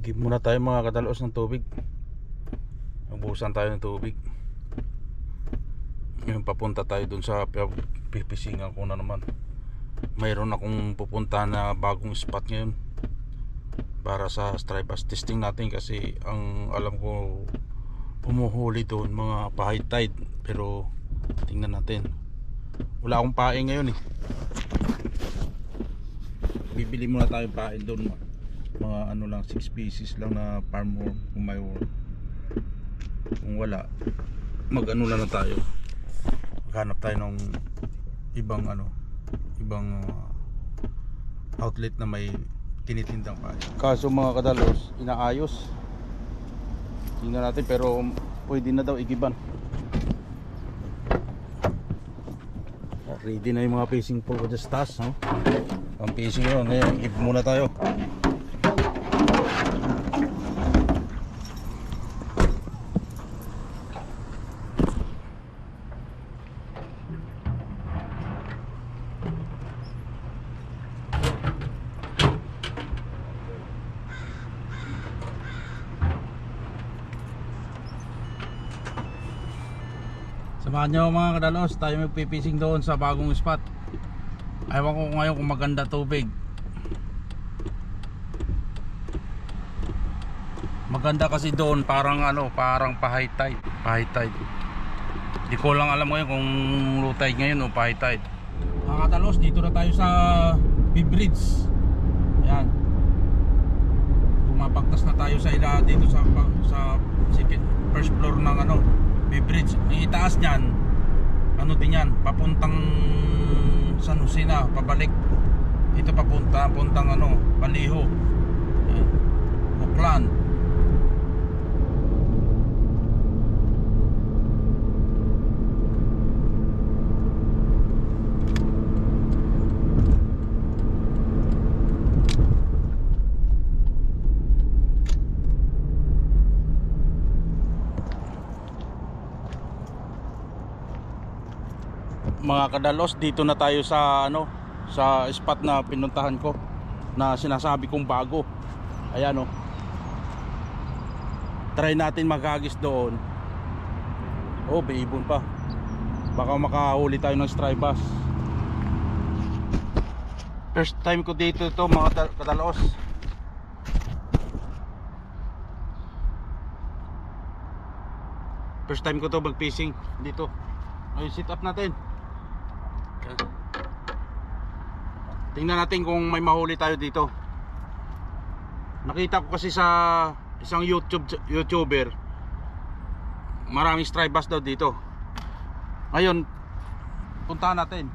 Igib muna tayo mga kadalos ng tubig. Ubusan tayo ng tubig. Ngayon papunta tayo dun sa pipisingan ko na naman. Mayroon akong pupunta na bagong spot ngayon para sa striped bass testing natin, kasi ang alam ko humuhuli doon mga pa-high tide, pero tingnan natin. Wala akong pain ngayon eh. Bibili muna tayo pain doon, mga ano lang, 6 pieces lang na farm worm kung may worm. Kung wala, mag ano lang na tayo, maghanap tayo ng ibang outlet na may tinitindang pain. Kaso mga kadalos, inaayos. Tingnan natin, pero pwede na daw igiban. Ready na yung mga fishing pole ko dyan sa taas, no? Ang fishing yun, ngayon igib muna tayo. Samahan nyo mga kadalos, tayo magpipising doon sa bagong spot. Ewan ko ngayon kung maganda tubig. Maganda kasi doon, parang parang pa-high tide. Pa-high tide. Di ko lang alam ngayon kung low tide ngayon o pa-high tide. Mga kadalos, dito na tayo sa B-Bridge. Yan. Pumapagtas na tayo sa dito sa first floor ng B-Bridge. Ang itaas niyan, din yan, papuntang San Jose na, pabalik. Ito papuntang Baliho, Buklan. Mga kadalos, dito na tayo sa sa spot na pinuntahan ko, na sinasabi kong bago. Ayan try natin maghagis doon. May ibon pa. Baka makahuli tayo ng striped bass. First time ko dito ito mga kadalos. First time ko to mag fishing dito. Ay, sit up natin. Tingnan natin kung may mahuli tayo dito. Nakita ko kasi sa isang YouTuber, maraming striped bass daw dito. Ngayon, puntahan natin.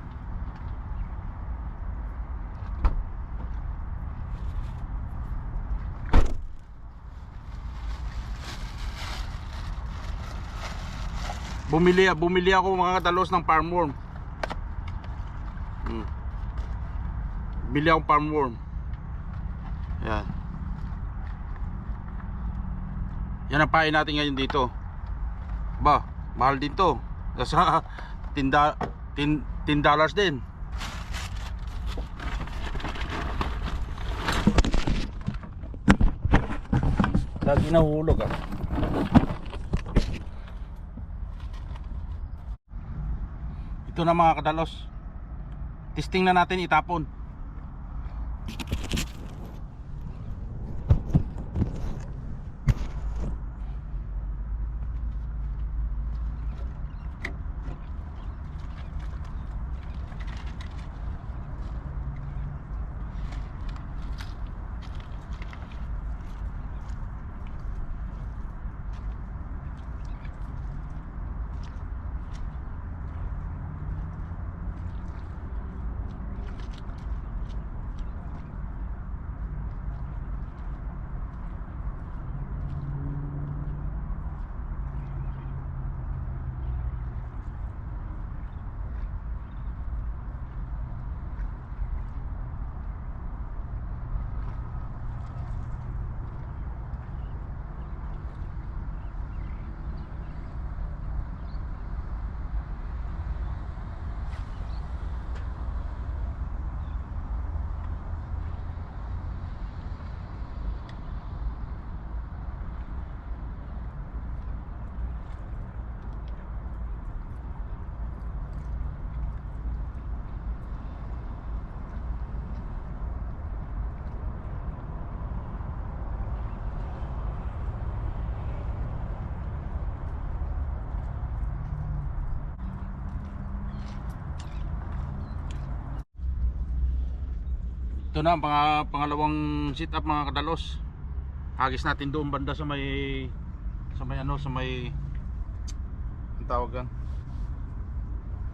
Bumili ako mga kadalos ng farm worm. Bili akong farm worm. Yan. Yan ang pain natin ngayon dito. Mahal din to. Nasa $10 din. Lagi nahulog Ito na mga kadalos. Testing na natin itapon. Ito na ang pangalawang sit up mga kadalos. Hagis natin doon banda sa may ano, sa may ang tawagan,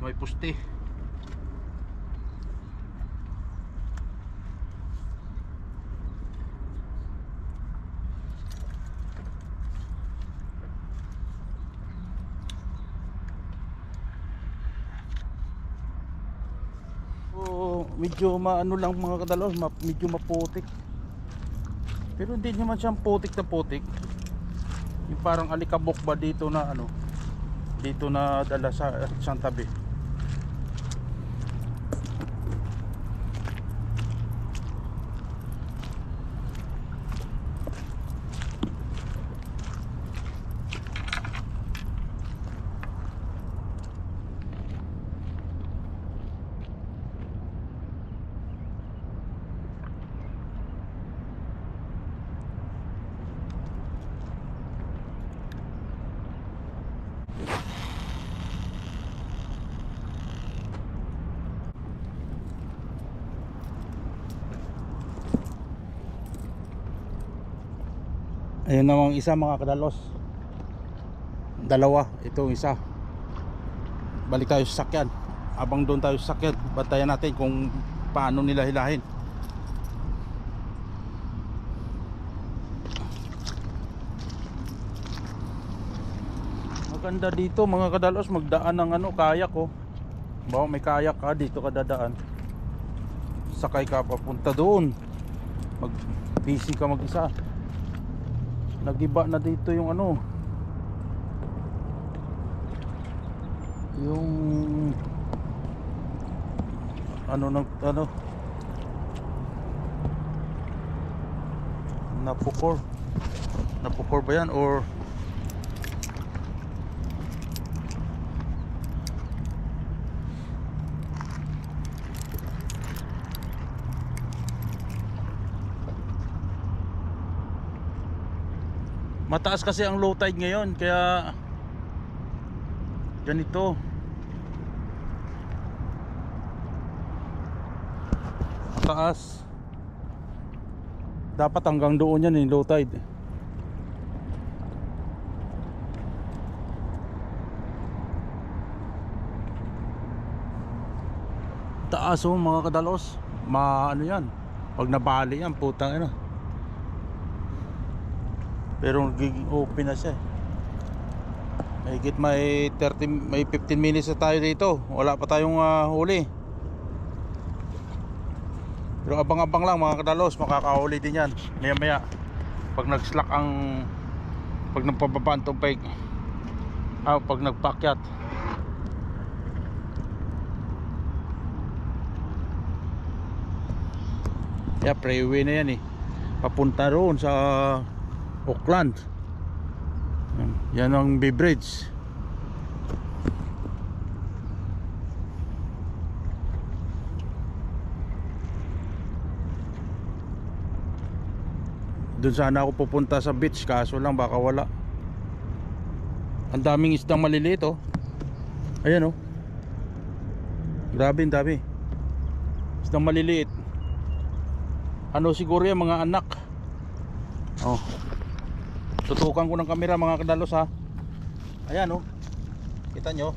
may puste. Medyo maano lang mga kadalos, medyo maputik. Pero hindi naman siyang putik na putik. Yung parang alikabok ba dito na ano, dito na dala sa isang tabi. Ayun namang isa mga kadalos. Dalawa, itong isa. Balik tayo sa sakyan. Abang doon tayo sa sakyan, bantayan natin kung paano nila hilahin. Maganda dito mga kadalos, magdaan ng ano, kayak oh. Bawa may kayak ka, dito ka dadaan. Sakay ka papunta doon. Busy ka mag-isa. Nagiba na dito yung ano, yung ano napukor ba yan or mataas kasi ang low tide ngayon kaya ganito. Mataas. Dapat hanggang doon yan low tide. Taas oh mga kadalos. Ano yan, pag nabali yan putang ina. Pero nagiging open na siya. Mahigit may 15 minutes na tayo dito. Wala pa tayong huli. Pero abang-abang lang mga kadalos, makakahuli din yan maya maya pag nag-slack pag nagpababa ang tubig, pag nagpakyat. Kaya freeway na yan papunta roon sa Auckland. Yan ang Bay Bridge. Doon sana ako pupunta sa beach, kaso lang baka wala. Ang daming isdang maliliit oh. Ayan oh. Grabe, ang dami isdang maliliit. Ano siguro yan, mga anak. Oh, tutukan ko ng kamera mga kadalos ha. Ayan oh, kita nyo,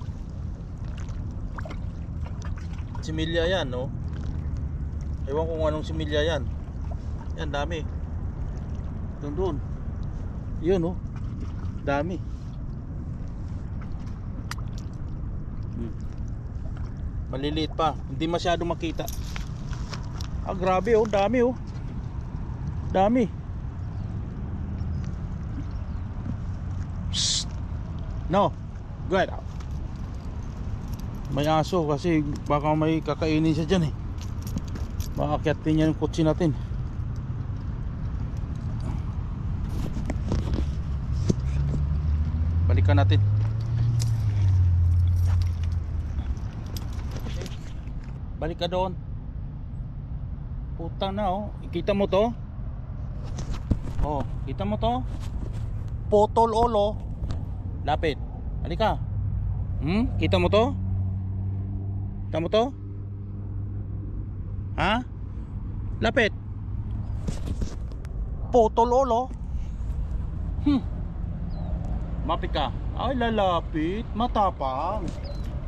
similya yan oh. Ewan ko kung anong similya yan. Yan, dami. Doon yun oh, dami. Maliliit pa, hindi masyado makita. Grabe oh, dami oh. Dami. No, good. May aso kasi baka may kakainin siya dyan Maakyatin niya yung kutsi natin. Balikan natin. Balik ka doon. Putang na oh. Kita mo to? Oh, kita mo to? Potol olo. Lapit. Halika. Kita mo to? Kita mo to? Ha? Lapit. Potol olo. Mapit ka. Ay, lalapit. Matapang.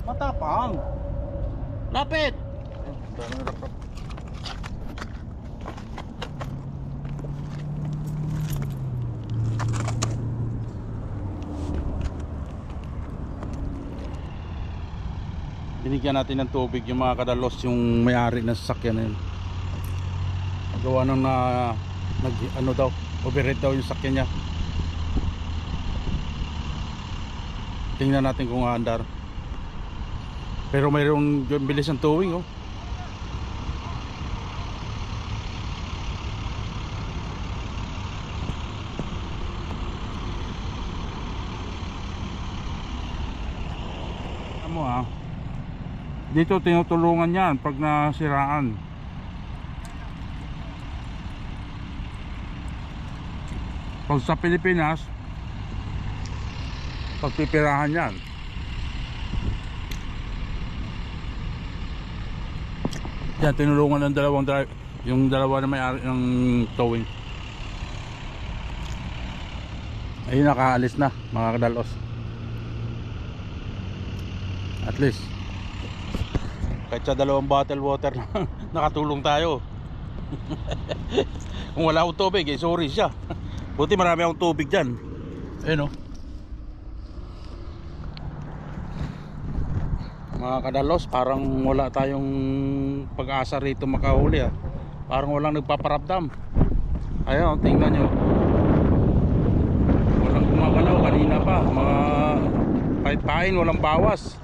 Matapang. Lapit. Binigyan natin ng tubig yung mga kadalos, yung may-ari ng sasakyan na yun. Gawa nang ano daw, overhead daw yung sasakyan niya. Tingnan natin kung aandar. Pero mayroong bilis ng towing, oh. Ano dito tinutulungan yan pag nasiraan. Pag sa Pilipinas, pagpipirahan yan. Yan, tinulungan ng dalawang drive, yung dalawa na may-ari ng towing. Ayun, nakaalis na mga kadalos. At least kahit sa dalawang bottle water nakatulong tayo. Kung wala akong tubig, sorry siya. Buti marami akong tubig dyan. Ayun, oh. Mga kadalos, parang wala tayong pag-asa rito makahuli, parang walang nagpaparamdam. Ayun, tingnan nyo, walang gumagalaw kanina pa. Mga pain, walang bawas.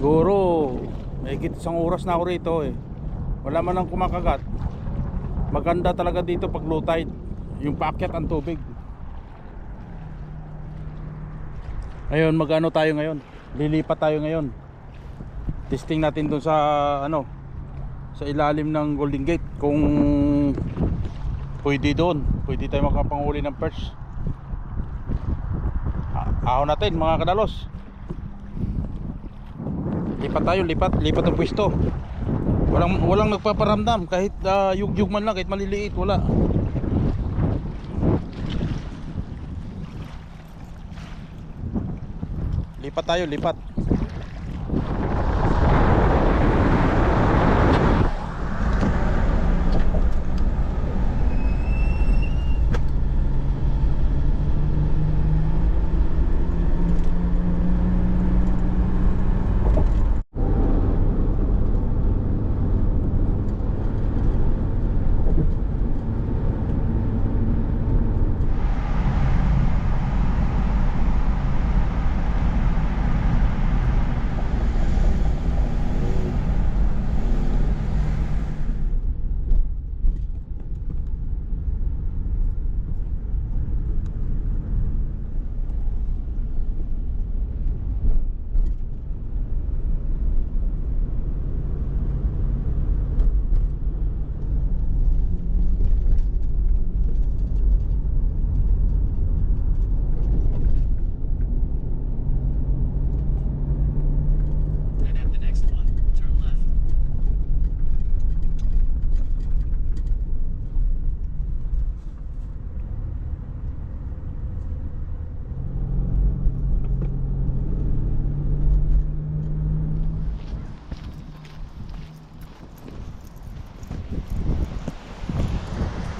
Siguro mahigit isang oras na ako rito, wala man lang kumakagat. Maganda talaga dito pag low tide, yung paakyat ang tubig. Ayun, magano tayo ngayon? Lilipat tayo ngayon. Testing natin dun sa sa ilalim ng Golden Gate kung pwede doon. Pwede tayo makapanghuli ng perch. Ahon natin mga kadalos. Lipat tayo, lipat ang pwesto. Walang nagpaparamdam kahit yugyug man lang, kahit maliliit, wala. Lipat tayo, lipat.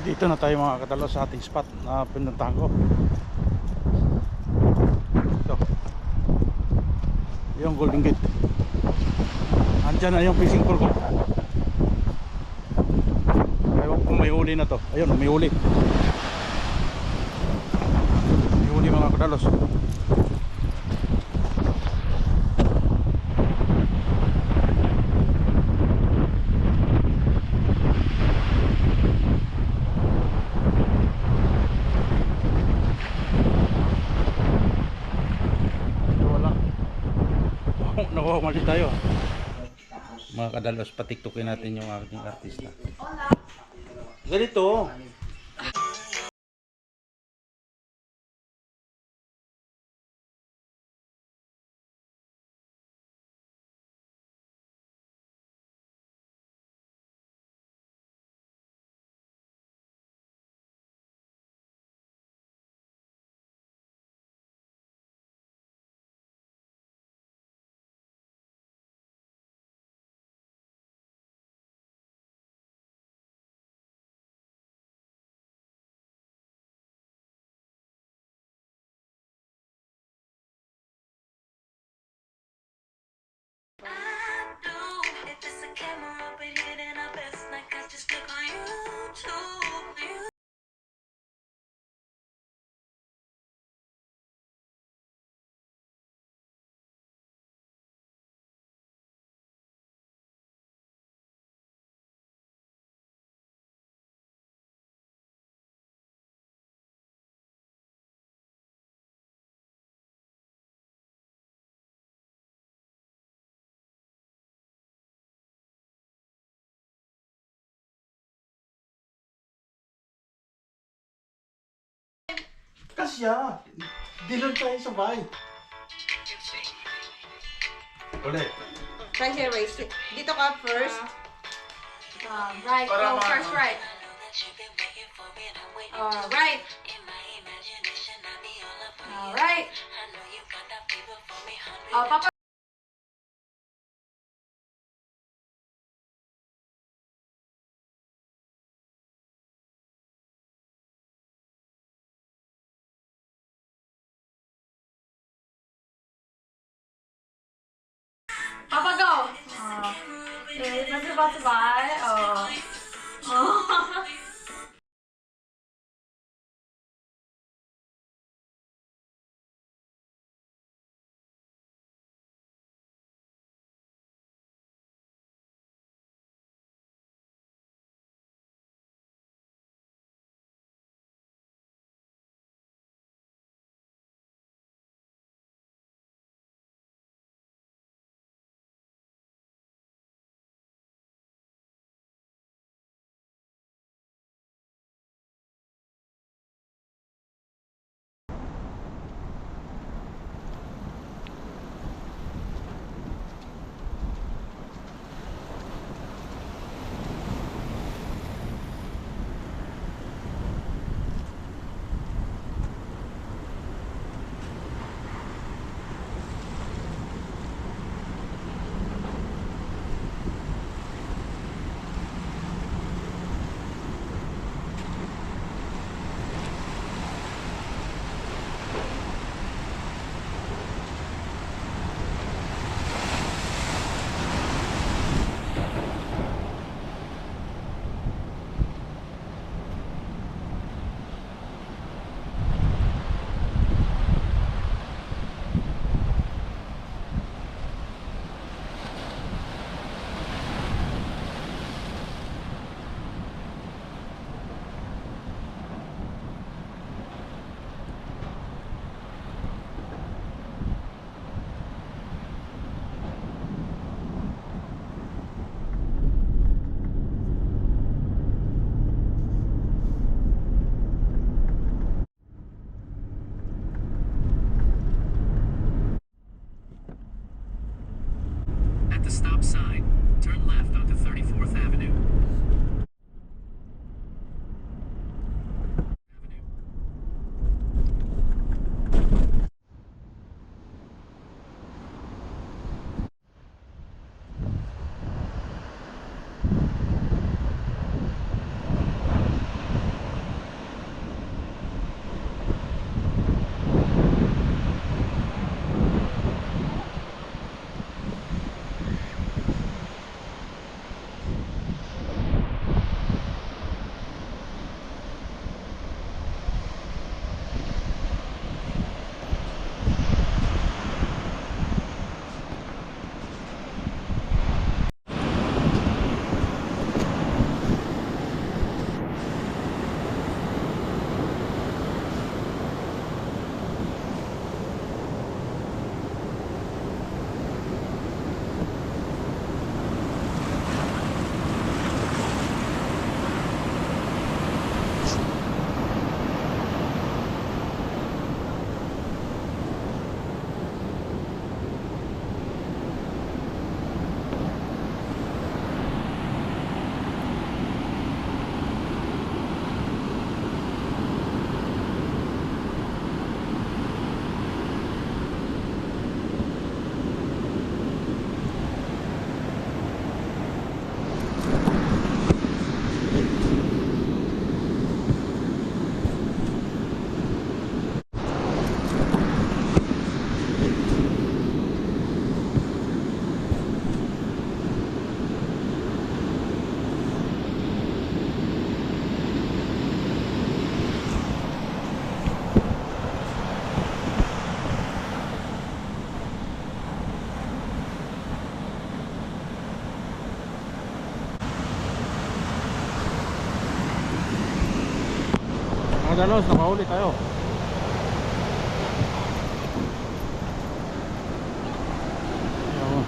Dito na tayo mga kadalos sa ating spot na pinuntahan ko. Ito, yung Golden Gate. Andyan na yung fishing pole ko. Ewan kung may huli na to. Ayun, may huli. May huli mga kadalos. Nakuha mali tayo mga kadalos. Patiktokin natin yung ating artista. Ganito Kasya! Dilon tayo sabay. Ulit. Right here, wait. Dito ka first. Right. Para Go first right. Right. Right. Papa. Papa, go. Let's go bye. At the stop sign, turn left onto 34th Avenue. Mga galos, nakahuli tayo. Ayan.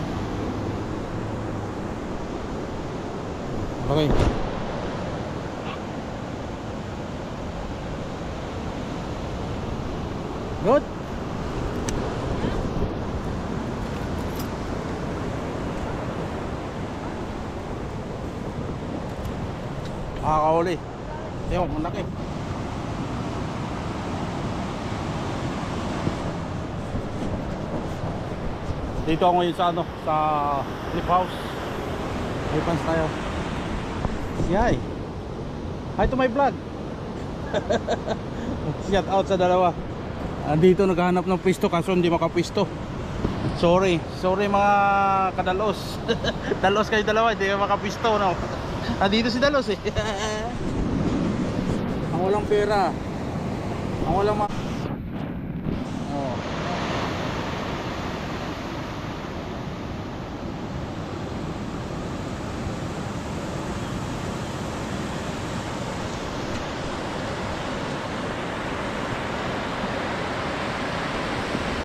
Okay. Good. Nakakahuli. Ewan, ang laki. Dito ako ngayon sa ano, sa cliff house. May pants tayo. Yay. Hi to my vlog. Shout out sa dalawa. Dito naghahanap ng pwesto kaso hindi makapwesto. Sorry mga kadalos. Dalos kayo dalawa, hindi kayo makapwesto, no. Dito si Dalos eh. Ang walang pera. Ang walang